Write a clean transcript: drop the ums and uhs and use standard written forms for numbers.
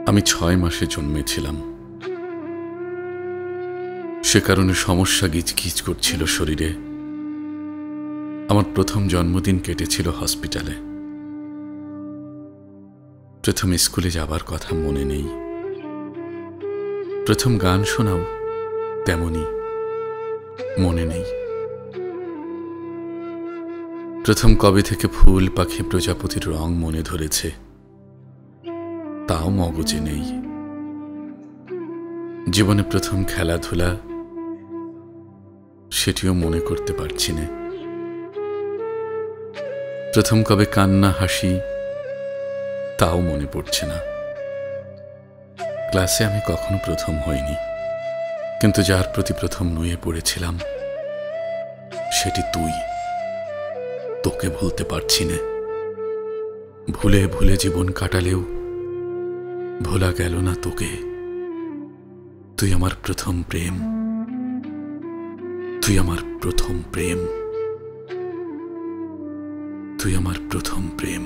আমি 6 মাসে জন্মেছিলাম। সে কারণে সমস্যা গিজগিজ করছিল শরীরে। আমার প্রথম জন্মদিন কেটেছিল হসপিটালে। প্রথম স্কুলে যাবার কথা মনে নেই। প্রথম গান শোনাও তেমনি মনে নেই। প্রথম কবে থেকে ফুল পাখি প্রজাপতির রং মনে ধরেছে তাও মগজে নেই। জীবনে প্রথম খেলাধুলা সেটিও মনে করতে পারছি না। প্রথম কবে কান্না হাসি তাও মনে পড়ছে না। ক্লাসে আমি কখনো প্রথম হইনি, কিন্তু যার প্রতি প্রথম নুয়ে পড়েছিলাম সেটি তুই। তোকে ভুলতে পারছি না। ভুলে ভুলে জীবন কাটালেও ভোলা গেল না তোকে। তুই আমার প্রথম প্রেম, তুই আমার প্রথম প্রেম, তুই আমার প্রথম প্রেম।